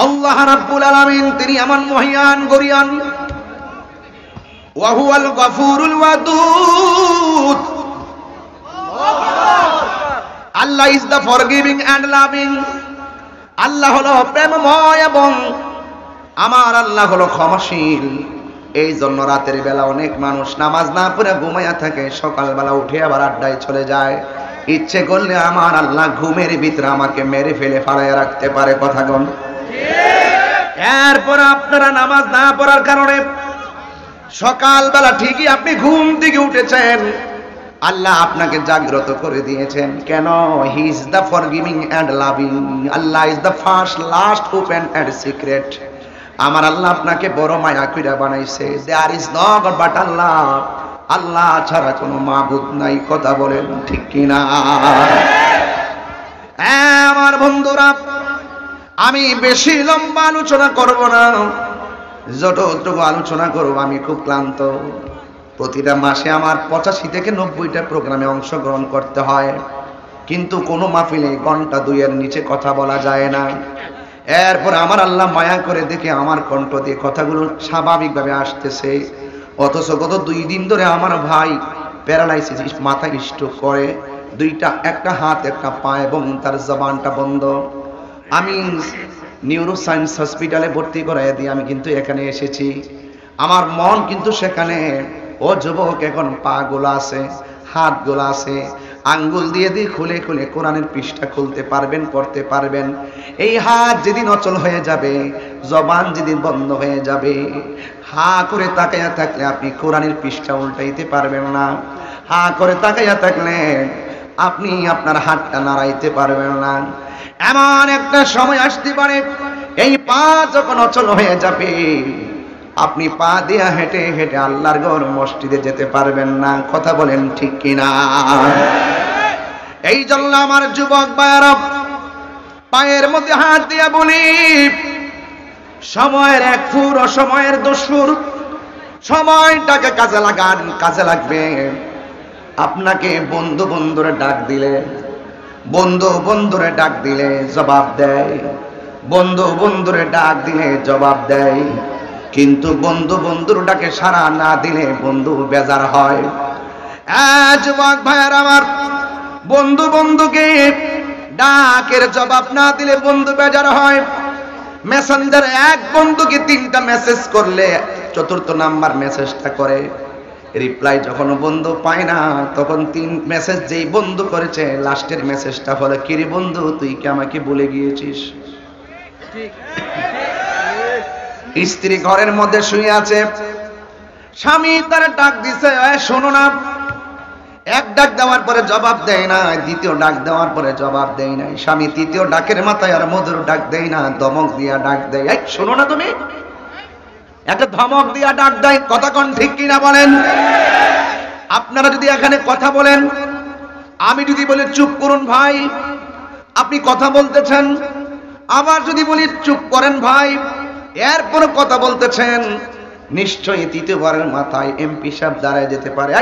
আল্লাহ রাব্বুল আলামিন তিনি এমন মহিয়ান গরিয়ান, ওয়া হুয়াল গফুরুল ওয়াদুদ। Allah is the forgiving and loving. Allah হলো প্রেমময় এবং আমার আল্লাহ হলো ক্ষমাশীল। এই জন্য রাতের বেলা অনেক মানুষ নামাজ না পড়ে ঘুমাইয়া থাকে, সকালবেলা উঠে আবার আড্ডায় চলে যায়। ইচ্ছে করলে আমার আল্লাহ ঘুমের ভিতরে আমাকে মেরে ফেলে ফালাইয়া রাখতে পারে। কথা কোন? এরপর আপনারা নামাজ না পড়ার কারণে সকালবেলা ঠিকই আপনি ঘুম থেকে উঠেছেন, আল্লাহ আপনাকে জাগ্রত করে দিয়েছেন। কেন? He is the forgiving and loving. Allah is the first, last, open and secret. আমার আল্লাহ আপনাকে বড় মায়া কইরা বানাইছে। There is no god but Allah. Allah ছাড়া কোনো মাবুদ নাই। কথা বলেন ঠিক কিনা? আমার বন্ধুরা, আমি বেশি লম্বা আলোচনা করব না, যতটুকু আলোচনা করব আমি খুব ক্লান্ত। প্রতিটা মাসে আমার 85 থেকে 90টা প্রোগ্রামে অংশগ্রহণ করতে হয়, কিন্তু কোনো মাহফিলে ঘন্টা 2-এর নিচে কথা বলা যায় না। এরপর আমার আল্লাহ মায়া করে দেখে আমার কণ্ঠ দিয়ে কথাগুলো স্বাভাবিকভাবে আসতেছে। অথচ গত 2 দিন ধরে আমার ভাই প্যারালাইসিস, মাথা স্ট্রোক করে, একটা হাত একটা পা এবং তার জবানটা বন্ধ। আমি নিউরোসায়েন্স হসপিটালে ভর্তি করাই দিয়ে আমি কিন্তু এখানে এসেছি। আমার মন কিন্তু সেখানে। ও যুবক, এখন পা গোলা আছে, হাত গোলা আছে, আঙ্গুল দিয়ে খুলে খুলে কোরআনের পৃষ্ঠা খুলতে পারবেন, পড়তে পারবেন। এই হাত যেদিন অচল হয়ে যাবে, জবান যেদিন বন্ধ হয়ে যাবে, হা করে তাকাইয়া থাকলে আপনি কোরআনের পৃষ্ঠা উল্টাইতে পারবেন না। হা করে তাকাইয়া থাকলে আপনি আপনার হাতটা নাড়াইতে পারবেন না। এমন একটা সময় আসতে পারে, এই পা যখন অচল হয়ে যাবে, আপনি পা দিয়া হেঁটে হেঁটে আল্লাহর ঘর মসজিদে যেতে পারবেন না। কথা বলেন ঠিক কিনা? এই জন্য আমার যুবক ভাইয়েরা, পায়ের মধ্যে হাত দিয়া বলি, সময়ের 1 ফুর ও সময়ের 2 ফুর, সময়টাকে কাজে লাগান। কাজে লাগবে। আপনাকে বন্ধু বন্ধুরে ডাক দিলে, বন্ধু বন্ধুরে ডাক দিলে জবাব দেয়, বন্ধু বন্ধুরে ডাক দিলে জবাব দেয়। কিন্তু বন্ধু বন্ধুর ডাকে সাড়া না দিলে বন্ধু বেজার হয়। যুবক ভাইয়ের আমার, বন্ধু বন্ধুকে ডাকের জবাব না দিলে বন্ধু বেজার হয়। মেসেঞ্জার এক বন্ধুকে 3টা মেসেজ করলে 4th নাম্বার মেসেজটা করে রিপ্লাই যখন বন্ধু পায় না, তখন 3 মেসেজ যেই বন্ধু করেছে, লাস্টের মেসেজটা হলো, কি রে বন্ধু, তুই কি আমাকে ভুলে গিয়েছিস? স্ত্রী ঘরের মধ্যে শুয়ে আছে, স্বামী তার ডাক দিছে, শোনো না। 1 ডাক দেওয়ার পরে জবাব দেয় না, 2য় ডাক দেওয়ার পরে জবাব দেয় না। স্বামী 3য় ডাকের মাথায় আর মধুর ডাক দেয় না, ধমক দিয়া ডাক দেয়, এই শোনো না, তুমি একটা ধমক দিয়া ডাক দেয়। কথা কোন ঠিক কিনা বলেন? আপনারা যদি এখানে কথা বলেন, আমি যদি বলি চুপ করুন ভাই, আপনি কথা বলতেছেন, আবার যদি বলি চুপ করেন ভাই, এরপর কথা বলতেছেন, নিশ্চয়ই 3য়বারের মাথায় এমপি সাহেব দাঁড়ায় যেতে পারে,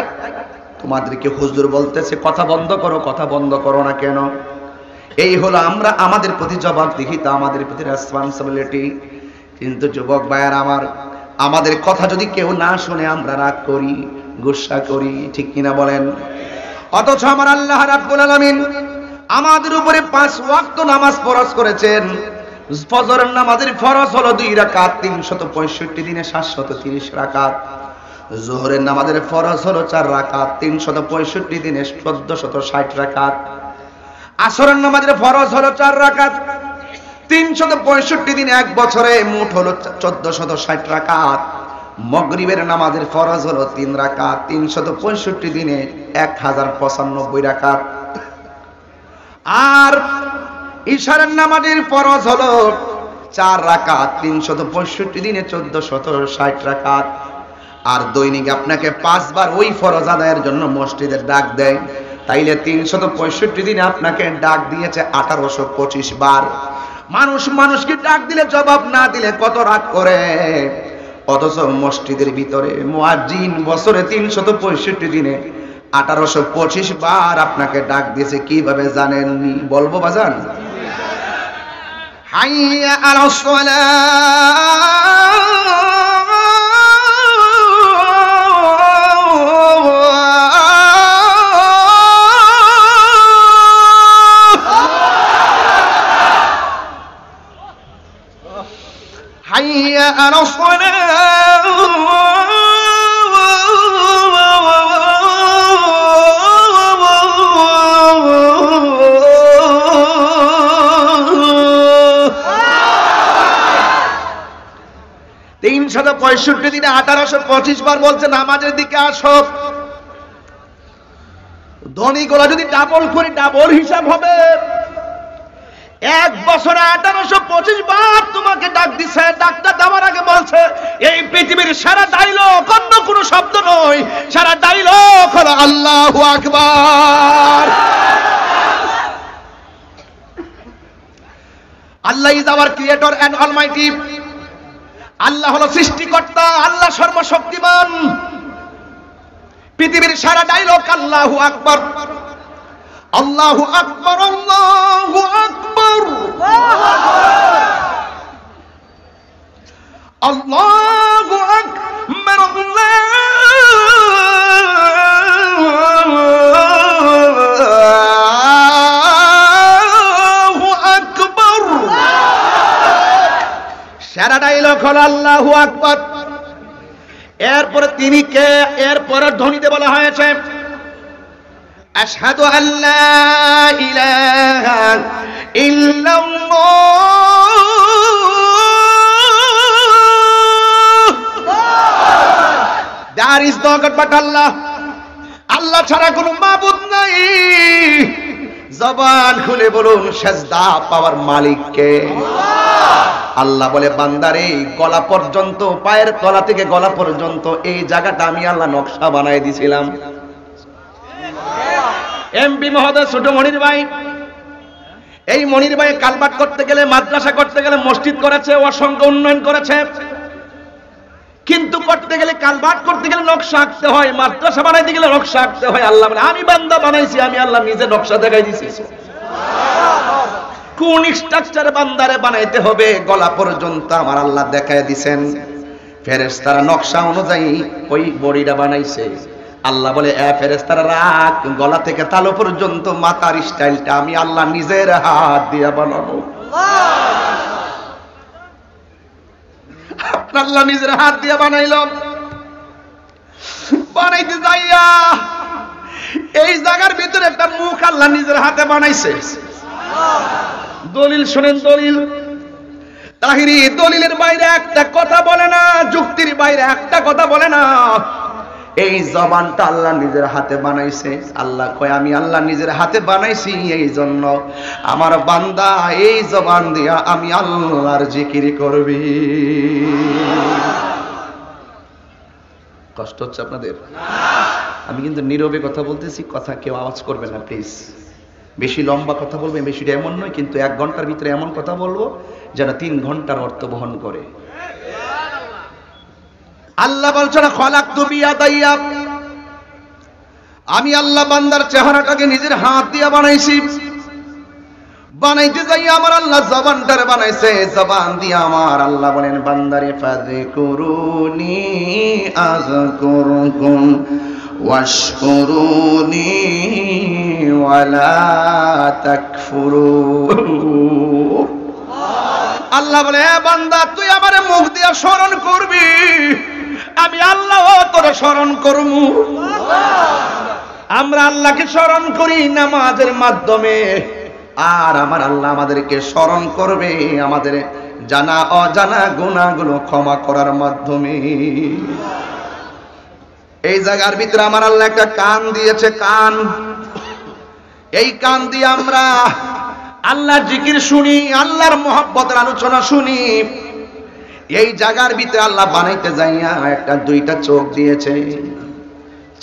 তোমাদেরকে হুজুর বলতেছে কথা বন্ধ করো, কথা বন্ধ করো না কেন? এই হলো আমরা আমাদের প্রতি জবাবদিহিতা, আমাদের প্রতি রেসপন্সিবিলিটি। কিন্তু যুবক ভাইয়ার আমার, আমাদের কথা যদি কেউ না শুনে আমরা রাগ করি, গুসা করি, ঠিক কিনা বলেন? অথচ আমার আল্লাহ রাব্বুল আলামিন আমাদের উপরে 5 ওয়াক্ত নামাজ ফরজ করেছেন। ফজরের নামাজের ফরজ হলো 2 রাকাত, 365 দিনে 730 রাকাত। যোহরের নামাজের ফরজ হলো 4 রাকাত, 365 দিনে 1460 রাকাত। আসরের নামাজের ফরজ হলো 4 রাকাত, 365 দিনে 1 বছরে মোট হলো 1460 রাকাত। মাগরিবের নামাজের ফরজ হলো 3 রাকাত, 365 দিনে 1095 রাকাত। আর ইশারের নামাজের ফরজ হলো 4 রাকাত, 365 দিনে 1460 রাকাত। আর দৈনিক আপনাকে 5 বার ওই ফরজ আদায়ের জন্য মসজিদে ডাক দেয়। তাইলে 365 দিনে আপনাকে ডাক দিয়েছে 1825 বার। মানুষকে ডাক দিলে জবাব না দিলে কত রাগ করে, অথচ মসজিদের ভিতরে মুয়াজ্জিন বছরে 365 দিনে 1825 বার আপনাকে ডাক দিয়েছে। কিভাবে জানেননি বলবো বাজান? হাইয়া আলাস সালাহ, হাইয়া আলাস সালাহ, তিনশত 65 দিনে 1825 বার বলছে নামাজের দিকে আসো। ধনী গোলা যদি ডাবল করে ডাবল হিসাব হবে। এক বছরে 1825 বার তোমাকে ডাক দিছে। ডাকটা দেওয়ার আগে বলছে এই পৃথিবীর সারা ডায়লগ অন্য কোন শব্দ নয়, সারা ডায়লগ হলো আল্লাহু আকবার। Allah is our creator and almighty. Allah হলো সৃষ্টিকর্তা, আল্লাহ সর্বশক্তিমান। পৃথিবীর সারা ডায়লগ আল্লাহু আকবার, আল্লাহু আকবার, আল্লাহু আকবার, আল্লাহু আকবার, আল্লাহু আকবার। সারা ডায়লগ হলো আল্লাহু আকবার। এরপরে তিনি কে? এরপরে ধ্বনিতে বলা হয়েছে আশহাদু আল্লা ইলাহা ইল্লাল্লাহ, there is no God but Allah, আল্লাহ ছাড়া কোনো মাবুদ নাই। জবান খুলে বলুন সেজদা পাওয়ার মালিক কে? আল্লাহ বলে বান্দারে গলা পর্যন্ত, পায়ের তলা থেকে গলা পর্যন্ত এই জায়গাটা আমি আল্লাহ নকশা বানাই দিয়েছিলাম। এমপি মহোদয় ছোট মনির ভাই, এই মনির ভাই কালবাট করতে গেলে, মাদ্রাসা করতে গেলে, মসজিদ করেছে, অসংখ্য উন্নয়ন করেছে, কিন্তু করতে গেলে কালবাট করতে গেলে নকশা আঁকতে হয়, মাদ্রাসা বানাইতে গেলে নকশা আঁকতে হয়। আল্লাহ বলে আমি বান্দা বানাইছি, আমি আল্লাহ নিজে নকশা দেখাই দিছি। কোন স্ট্রাকচার বান্দারে বানাইতে হবে গলা পর্যন্ত আমার আল্লাহ দেখায় দিবেন। ফেরেশতারা নকশা অনুযায়ী ওই বডিটা বানাইছে। আল্লাহ বলে এ ফেরেশতারা রাখ, গলা থেকে তালু পর্যন্ত মাথার স্টাইলটা আমি আল্লাহ নিজের হাত দিয়ে বানাবো। আল্লাহ নিজের হাত দিয়ে বানাইল। বানাইতে যাইয়া এই জায়গার ভিতরে একটা মুখ আল্লাহ নিজের হাতে বানাইছে। দলিল শুনেন, দলিল তাহিরি দলিলের বাইরে একটা কথা বলে না, যুক্তির বাইরে একটা কথা বলে না। এই জবানটা আল্লাহ নিজের হাতে বানাইছে। আল্লাহ কয় আমি আল্লাহ নিজের হাতে বানাইছি, এই জন্য আমার বান্দা এই জবান দিয়া আমি আল্লাহর জিকির করবি। কষ্ট হচ্ছে আপনাদের? আমি কিন্তু নীরবে কথা বলতেছি, কথা কেউ আওয়াজ করবে না প্লিজ। বেশি লম্বা কথা বলবে, বেশিটা এমন নয়, কিন্তু 1 ঘন্টার ভিতরে এমন কথা বলবো যেটা 3 ঘন্টার অর্থ বহন করে। আল্লাহ বলছেন খলাকতু বিয়াদাইয়া, আমি আল্লাহ বান্দার চেহারাটাকে নিজের হাত দিয়ে বানাইছি। বানাইতে যাই আমার আল্লাহ জবানটারে বানাইছে, জবান দিয়ে আমার আল্লাহ বলেন বান্দারে ফাযকুরুনি আযকুরুকুম ওয়াশকুরুনি ওয়ালা তাকফুরুন। আল্লাহ বলে হে বান্দা তুই আমারে মুখ দিয়ে স্মরণ করবি, আমি আল্লাহ তোরে স্মরণ করব। আমরা আল্লাহকে স্মরণ করি নামাজের মাধ্যমে, আর আমার আল্লাহ আমাদেরকে স্মরণ করবে আমাদের জানা অজানা গুনাহগুলো ক্ষমা করার মাধ্যমে। এই জায়গার ভিতরে আমার আল্লাহ একটা কান দিয়েছে, কান। এই কান দিয়ে আমরা আল্লাহর জিকির শুনি, আল্লাহর মহব্বতের আলোচনা শুনি। এই জায়গার ভিতরে আল্লাহ বানাইতে যাইয়া একটা 2টা চোখ দিয়েছে।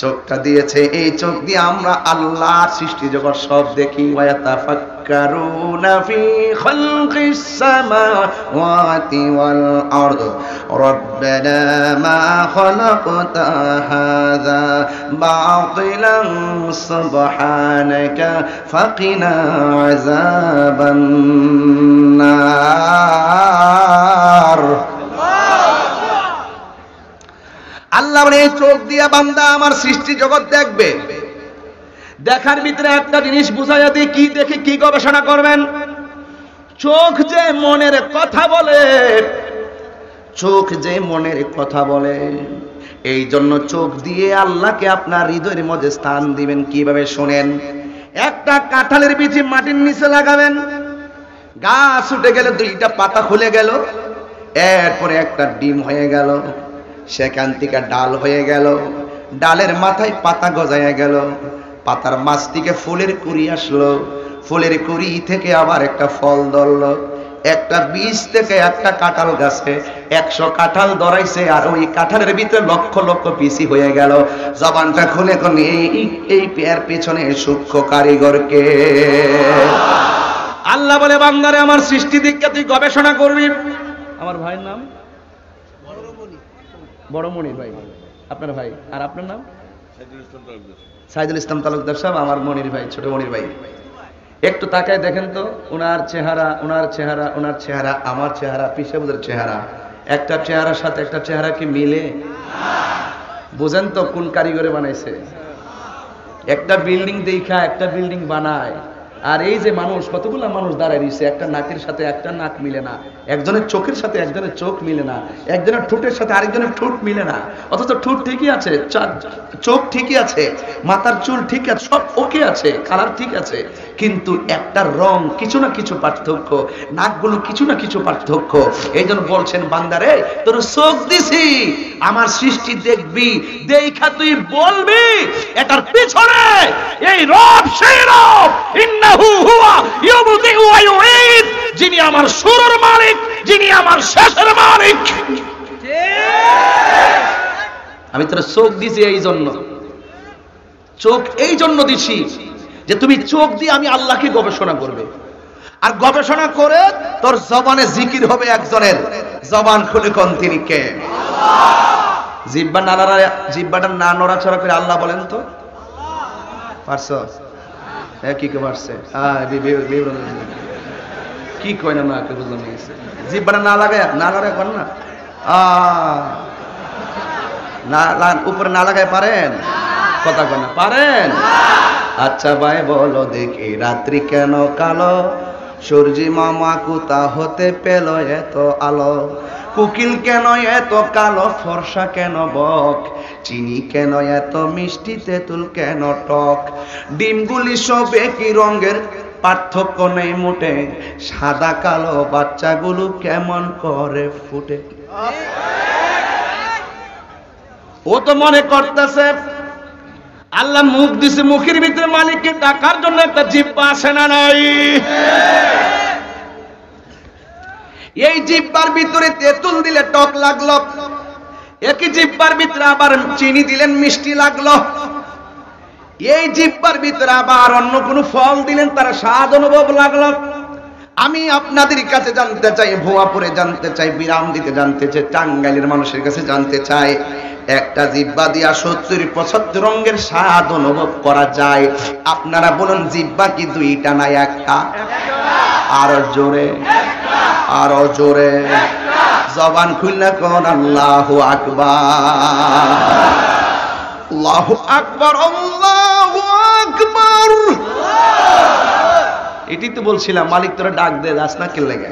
চোখটা দিয়েছে, এই চোখ দিয়ে আমরা আল্লাহর সৃষ্টি জগৎ সব দেখি। ওয়াতাফাক্কারুনা ফি খালকিস সামাওয়াতি ওয়াল আরদ রাব্বানা মা খালাকতা হাযা বাতিলান সুবহানাকা ফাকিনা আযাবান নার। আল্লাহ বলে এই চোখ দিয়া বান্দা আমার সৃষ্টি জগৎ দেখবে। দেখার ভিতরে একটা জিনিস বুঝাইয়া দিয়ে কি দেখে কি গবেষণা করবেন? চোখ যে মনের কথা বলে, চোখ যে মনের কথা বলে, এই জন্য চোখ দিয়ে আল্লাহকে আপনার হৃদয়ের মধ্যে স্থান দিবেন। কিভাবে শোনেন? একটা কাঁঠালের বীজ মাটির নিচে লাগাবেন, গাছ উঠে গেলে দুইটা পাতা খুলে গেল, এরপরে একটা ডিম হয়ে গেল, সেখান থেকে ডাল হয়ে গেল, ডালের মাথায় পাতা গজায় গেল, পাতার মাছ থেকে ফুলের কুড়ি আসলো, ফুলের কুড়ি থেকে আবার একটা ফল ধরলো, একটা বীজ থেকে একটা কাঁঠাল গাছে 100 কাঁঠাল ধরাইছে, আর ওই কাঁঠালের ভিতরে লক্ষ লক্ষ পিসি হয়ে গেল। জবানটা খুলে কোন এই পেয়ার পেছনে সূক্ষ্ম কারিগরকে। আল্লাহ বলে বান্দারে আমার সৃষ্টি দিককে তুই গবেষণা করবি। আমার ভাইয়ের নাম বড় মনির ভাই, আপনার ভাই। আর আপনার নাম? সাইদুল ইসলাম তালুকদার সাহেব, আমার মনির ভাই, ছোট মনির ভাই। একটু তাকায় দেখেন তো, ওনার চেহারা, ওনার চেহারা, ওনার চেহারা, আমার চেহারা, পিসাবুদের চেহারা, একটা চেহারার সাথে একটা চেহারা কি মিলে? বুঝেন তো কোন কারিগরে বানাইছে? একটা বিল্ডিং দেখা একটা বিল্ডিং বানায়, আর এই যে মানুষ, কতগুলো মানুষ দাঁড়ায় রয়েছে, একটা নাকের সাথে একটা নাক মিলে না, একজনের চোখের সাথে একজনের চোখ মিলে না, একজনের ঠোঁটের সাথে আরেকজনের ঠোঁট মিলে না, অথচ ঠোঁট ঠিকই আছে, চোখ ঠিকই আছে, মাথার চুল ঠিক আছে, সব ওকে আছে, কালার ঠিক আছে, কিন্তু একটা রং কিছু না কিছু পার্থক্য, নাকগুলো কিছু না কিছু পার্থক্য। এই জন্য বলছেন বান্দারে তোর চোখ দিছি, আমার সৃষ্টি দেখবি, দেখা তুই বলবি এটার পিছনে এই রব সেই রব, যিনি আমার শুরুর মালিক, যিনি আমার শেষের মালিক। আমি তোর চোখ দিছি এই জন্য, চোখ এই জন্য দিছি যে তুমি চোখ দিয়ে আমি আল্লাহকে গবেষণা করবে, আর গবেষণা করে তোর জবানে জিকির হবে একজনের। জবান খুলে কোন তিনি কে? জিহ্বা নাড়া, জিহ্বাটা না নড়াচড়া করে আল্লাহ বলেন তো পারছো? কি কে পারছে? কি কয় না, কে বুঝলাম জিহ্বাটা না লাগায়, না লাগায় কর না, উপরে না লাগায় পারেন? কথা কয় না পারেন? আচ্ছা ভাই বলো দেখি, রাত্রি কেন কালো, সূর্যি মামা কোথা হতে পেল এত আলো, কুকিল কেন এত কালো, ফর্সা কেন বক, চিনি কেন এত মিষ্টি, তেঁতুল কেন টক, ডিমগুলি সব একই রঙের, পার্থক্য নেই মোটে, সাদা কালো বাচ্চাগুলো কেমন করে ফুটে। ও তো মনে করতেছে আল্লাহ মুখ দিছে, মুখের ভিতরে মালিককে ডাকার জন্য একটা জিহ্বা আছে না নাই? এই জিহ্বার ভিতরে তেঁতুল দিলে টক লাগলো, একই জিহ্বার ভিতরে আবার চিনি দিলেন মিষ্টি লাগলো, এই জিহ্বার ভিতরে আবার অন্য কোনো ফল দিলেন তার স্বাদ অনুভব লাগলো। আমি আপনাদের কাছে জানতে চাই, ভুয়াপুরে জানতে চাই, বিরামদিতে জানতে চাই, টাঙ্গাইলের মানুষের কাছে জানতে চাই, একটা জিহ্বা দিয়া 70-75 রঙের স্বাদ অনুভব করা যায়? আপনারা বলুন জিহ্বা কি দুইটা না একটা? আরো জোরে, আরো জোরে, জবান খুলনা কোন আল্লাহু আকবার, আল্লাহু আকবার, আল্লাহু আকবার। এটি তো বলছিলাম মালিক তোরা ডাক দে, যাস না কে লেগে।